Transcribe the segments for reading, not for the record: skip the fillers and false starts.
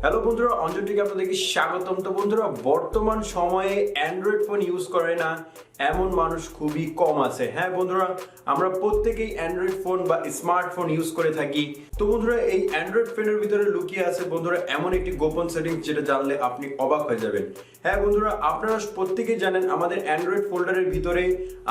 Hello বন্ধুরা, অঞ্জনটিকে আপনাদেরকে স্বাগতম। তো বন্ধুরা, বর্তমান সময়ে অ্যান্ড্রয়েড ফোন ইউজ করে না এমন মানুষ খুবই কম আছে। হ্যাঁ বন্ধুরা, আমরা প্রত্যেকেই অ্যান্ড্রয়েড ফোন বা স্মার্টফোন ইউজ করে থাকি। তো বন্ধুরা, এই অ্যান্ড্রয়েড ফোনের ভিতরে লুকিয়ে আছে বন্ধুরা এমন একটি গোপন সেটিংস যেটা জানলে আপনি অবাক হয়ে যাবেন। হ্যাঁ বন্ধুরা, আপনারা প্রত্যেকেই জানেন আমাদের অ্যান্ড্রয়েড ফোল্ডারের ভিতরে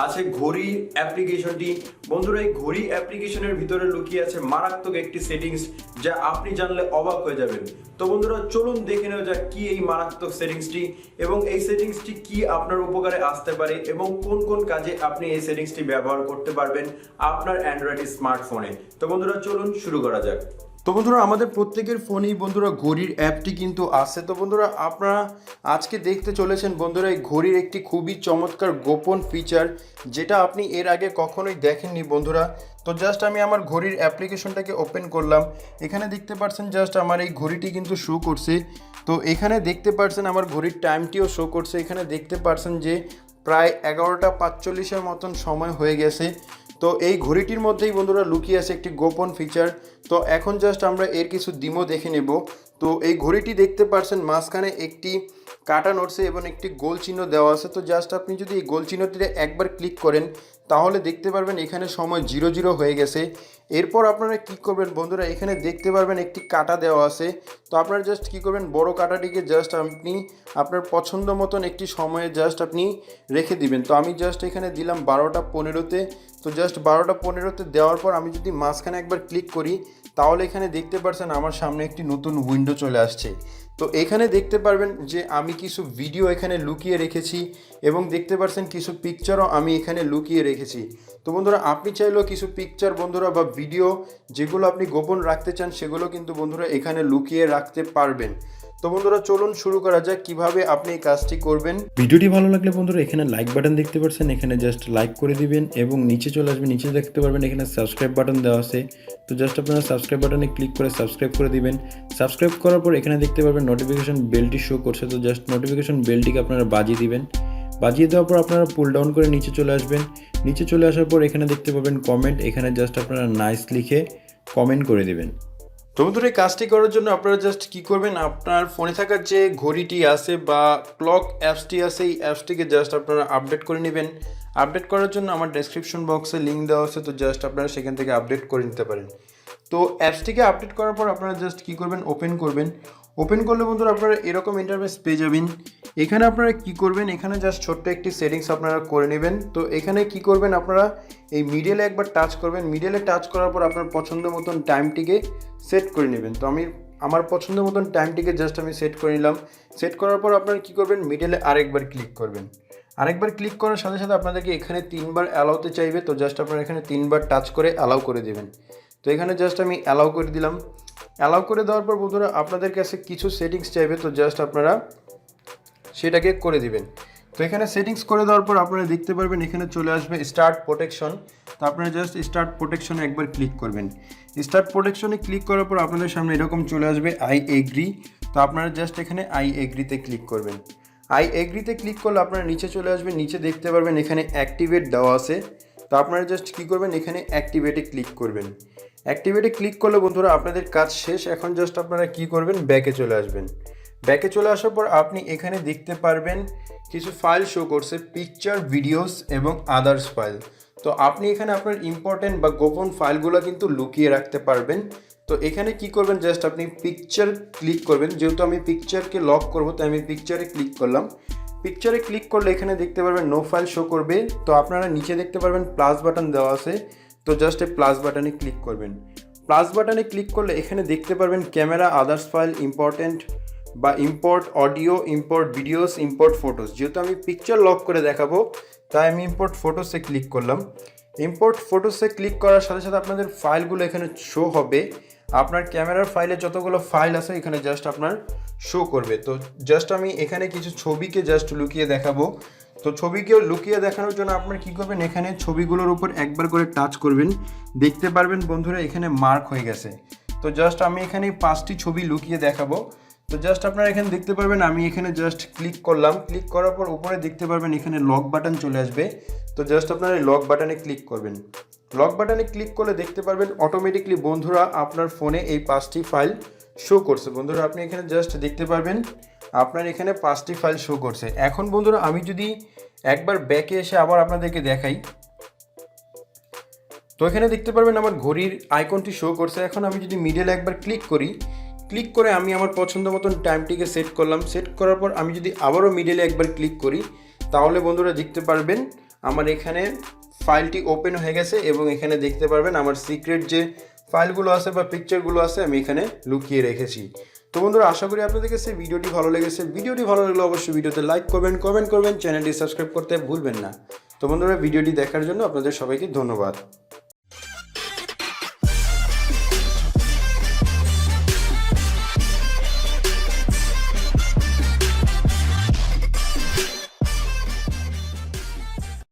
আছে ঘড়ি অ্যাপ্লিকেশনটি। বন্ধুরা, এই ঘড়ি অ্যাপ্লিকেশনের ভিতরে লুকিয়ে আছে মারাত্মক একটি সেটিংস যা আপনি জানলে অবাক হয়ে যাবেন। তো বন্ধুরা, চলুন দেখে নেওয়া যাক কি এই মারাত্মক সেটিংসটি এবং এই সেটিংসটি কি আপনার উপকারে আসতে পারে এবং কোন কোন কাজে আপনি এই সেটিংসটি ব্যবহার করতে পারবেন আপনার অ্যান্ড্রয়েড স্মার্টফোনে। তো বন্ধুরা, চলুন শুরু করা যাক। তো বন্ধুরা, আমাদের প্রত্যেকের ফোনেই বন্ধুরা ঘড়ির অ্যাপটি কিন্তু আছে। তো বন্ধুরা, আপনারা আজকে দেখতে চলেছেন বন্ধুরা এই ঘড়ির একটি খুবই চমৎকার গোপন ফিচার যেটা আপনি এর আগে কখনোই দেখেননি বন্ধুরা। তো জাস্ট আমি আমার ঘড়ির অ্যাপ্লিকেশনটাকে ওপেন করলাম। এখানে দেখতে পাচ্ছেন জাস্ট আমার এই ঘড়িটি কিন্তু শো করছে। তো এখানে দেখতে পাচ্ছেন আমার ঘড়ির টাইমটিও শো করছে। এখানে দেখতে পাচ্ছেন যে প্রায় 11টা 45 মতন সময় হয়ে গেছে। তো এই ঘড়িটির মধ্যেই বন্ধুরা লুকিয়ে আছে একটি গোপন ফিচার। তো এখন জাস্ট আমরা এর কিছু ডিমো দেখে নেব। তো এই ঘড়িটি দেখতে পাচ্ছেন মাঝখানে একটি কাটা নড়ছে এবং একটি গোল চিহ্ন দেওয়া আছে। তো জাস্ট আপনি যদি এই গোল চিহ্নটিতে একবার ক্লিক করেন তাহলে দেখতে পারবেন এখানে সময় 00 হয়ে গেছে। এরপর আপনারা কী করবেন বন্ধুরা, এখানে দেখতে পারবেন একটি কাটা দেওয়া আছে। তো আপনারা জাস্ট কী করবেন, বড় কাটাটিকে জাস্ট আপনি আপনার পছন্দ মতন একটি সময়ে জাস্ট আপনি রেখে দিবেন। তো আমি জাস্ট এখানে দিলাম 12টা 15-তে। তো জাস্ট 12টা 15-তে দেওয়ার পর আমি যদি মাঝখানে একবার ক্লিক করি তাহলে এখানে দেখতে পাচ্ছেন আমার সামনে একটি নতুন উইন্ডো চলে আসছে। তো এখানে দেখতে পারবেন যে আমি কিছু ভিডিও এখানে লুকিয়ে রেখেছি এবং দেখতে পাচ্ছেন কিছু পিকচারও আমি এখানে লুকিয়ে রেখেছি। তো বন্ধুরা, আপনি চাইলেও কিছু পিকচার বন্ধুরা বা ভিডিও যেগুলো আপনি গোপন রাখতে চান সেগুলো কিন্তু বন্ধুরা এখানে লুকিয়ে রাখতে পারবেন। তো বন্ধুরা, চলুন শুরু করা যাক কিভাবে আপনি এই কাজটি করবেন। ভিডিওটি ভালো লাগলে বন্ধুরা এখানে লাইক বাটন দেখতে পাচ্ছেন, এখানে জাস্ট লাইক করে দিবেন এবং নিচে চলে আসবেন। নিচে দেখতে পারবেন এখানে সাবস্ক্রাইব বাটন দেওয়া আছে। তো জাস্ট আপনারা সাবস্ক্রাইব বাটনে ক্লিক করে সাবস্ক্রাইব করে দিবেন। সাবস্ক্রাইব করার পর এখানে দেখতে পারবেন নোটিফিকেশন বেলটি শো করছে। তো জাস্ট নোটিফিকেশন বেলটিকে আপনারা বাজিয়ে দিবেন। বাজিয়ে দেওয়ার পর আপনারা পুল ডাউন করে নিচে চলে আসবেন। নিচে চলে আসার পর এখানে দেখতে পাবেন কমেন্ট, এখানে জাস্ট আপনারা নাইস লিখে কমেন্ট করে দিবেন। তো বন্ধুরা, এই কাজটি করার জন্য আপনারা জাস্ট কী করবেন, আপনার ফোনে থাকার যে ঘড়িটি আছে বা ক্লক অ্যাপসটি আছে এই অ্যাপসটিকে জাস্ট আপনারা আপডেট করে নেবেন। আপডেট করার জন্য আমার ডেসক্রিপশন বক্সে লিঙ্ক দেওয়া আছে। তো জাস্ট আপনারা সেখান থেকে আপডেট করে নিতে পারেন। তো অ্যাপসটিকে আপডেট করার পর আপনারা জাস্ট কী করবেন, ওপেন করবেন। ওপেন করলে বন্ধুরা আপনারা এরকম ইন্টারফেস পেয়ে যাবেন। এখানে আপনারা কি করবেন, এখানে জাস্ট ছোট্ট একটি সেটিংস আপনারা করে নেবেন। তো এখানে কি করবেন, আপনারা এই মিডলে একবার টাচ করবেন। মিডলে টাচ করার পর আপনার পছন্দ মতন টাইমটিকে সেট করে নেবেন। তো আমি আমার পছন্দ মতন টাইমটিকে জাস্ট আমি সেট করে নিলাম। সেট করার পর আপনারা কী করবেন, মিডলে আরেকবার ক্লিক করবেন। আরেকবার ক্লিক করার সাথে সাথে আপনাদেরকে এখানে 3বার অ্যালাউতে চাইবে। তো জাস্ট আপনারা এখানে 3বার টাচ করে অ্যালাউ করে দেবেন। তো এখানে জাস্ট আমি অ্যালাউ করে দিলাম। অ্যালাউ করে দেওয়ার পর বন্ধুরা আপনাদের কাছে কিছু সেটিংস চাইবে। তো জাস্ট আপনারা সেটাকে করে দিবেন। তো এখানে সেটিংস করে দেওয়ার পর আপনারা দেখতে পারবেন এখানে চলে আসবে স্টার্ট প্রোটেকশন। তো আপনারা জাস্ট স্টার্ট প্রোটেকশনে একবার ক্লিক করবেন। স্টার্ট প্রোটেকশনে ক্লিক করার পর আপনাদের সামনে এরকম চলে আসবে আই এগ্রি। তো আপনারা জাস্ট এখানে আই এগ্রিতে ক্লিক করবেন। আই এগ্রিতে ক্লিক করলে আপনারা নিচে চলে আসবেন। নিচে দেখতে পারবেন এখানে অ্যাক্টিভেট দেওয়া আছে। তো আপনারা জাস্ট কী করবেন, এখানে অ্যাক্টিভেটে ক্লিক করবেন। অ্যাক্টিভেটে ক্লিক করলে বন্ধুরা আপনাদের কাজ শেষ। এখন জাস্ট আপনারা কী করবেন, ব্যাকে চলে আসবেন। ব্যাকে চলে আসার পর আপনি এখানে দেখতে পারবেন কিছু ফাইল শো করছে, পিকচার, ভিডিওস এবং আদার্স ফাইল। তো আপনি এখানে আপনার ইম্পর্টেন্ট বা গোপন ফাইলগুলো কিন্তু লুকিয়ে রাখতে পারবেন। তো এখানে কি করবেন, জাস্ট আপনি পিকচার ক্লিক করবেন। যেহেতু আমি পিকচারকে লক করবো তাই আমি পিকচারে ক্লিক করলাম। পিকচারে ক্লিক করলে এখানে দেখতে পারবেন নো ফাইল শো করবে। তো আপনারা নিচে দেখতে পারবেন প্লাস বাটন দেওয়া আছে। তো জাস্ট এই প্লাস বাটনে ক্লিক করবেন। প্লাস বাটনে ক্লিক করলে এখানে দেখতে পারবেন ক্যামেরা, আদার্স ফাইল, ইম্পর্টেন্ট বা import audio, import videos, import photos. যেহেতু আমি পিকচার লক করে দেখাবো তাই আমি ইম্পোর্ট ফটোসে ক্লিক করলাম। ইম্পোর্ট ফটোসে ক্লিক করার সাথে সাথে আপনাদের ফাইলগুলো এখানে শো হবে। আপনার ক্যামেরার ফাইলে যতগুলো ফাইল আছে এখানে জাস্ট আপনার শো করবে। তো জাস্ট আমি এখানে কিছু ছবিকে জাস্ট লুকিয়ে দেখাবো। তো ছবিকেও লুকিয়ে দেখানোর জন্য আপনারা কী করবেন, এখানে ছবিগুলোর উপর একবার করে টাচ করবেন। দেখতে পারবেন বন্ধুরা এখানে মার্ক হয়ে গেছে। তো জাস্ট আমি এখানে 5টি ছবি লুকিয়ে দেখাবো। তো জাস্ট আপনারা এখানে দেখতে পারবেন আমি এখানে জাস্ট ক্লিক করলাম। ক্লিক করার পর উপরে দেখতে পারবেন এখানে লক বাটন চলে আসবে। তো জাস্ট আপনারা এই লক বাটনে ক্লিক করবেন। লক বাটনে ক্লিক করলে দেখতে পারবেন অটোমেটিকলি বন্ধুরা আপনার ফোনে এই 5টি ফাইল শো করছে বন্ধুরা। আপনি এখানে জাস্ট দেখতে পারবেন আপনার এখানে 5টি ফাইল শো করছে। এখন বন্ধুরা আমি যদি একবার ব্যাকে এসে আবার আপনাদেরকে দেখাই, তো এখানে দেখতে পারবেন আমার ঘড়ির আইকনটি শো করছে। এখন আমি যদি মিডলে একবার ক্লিক করি, ক্লিক করে আমি আমার পছন্দ মতন টাইমটিকে সেট করলাম। সেট করার পর আমি যদি আবারও মিডলে একবার ক্লিক করি, তাহলে বন্ধুরা দেখতে পারবেন আমার এখানে ফাইলটি ওপেন হয়ে গেছে এবং এখানে দেখতে পারবেন আমার সিক্রেট যে ফাইলগুলো আছে বা পিকচারগুলো আছে আমি এখানে লুকিয়ে রেখেছি। তো বন্ধুরা আশা করি আপনাদের কাছে ভিডিওটি ভালো লেগেছে। ভিডিওটি ভালো লাগলে অবশ্যই ভিডিওতে লাইক করবেন, কমেন্ট করবেন, চ্যানেলটি সাবস্ক্রাইব করতে ভুলবেন না। তো বন্ধুরা ভিডিওটি দেখার জন্য আপনাদের সবাইকে ধন্যবাদ।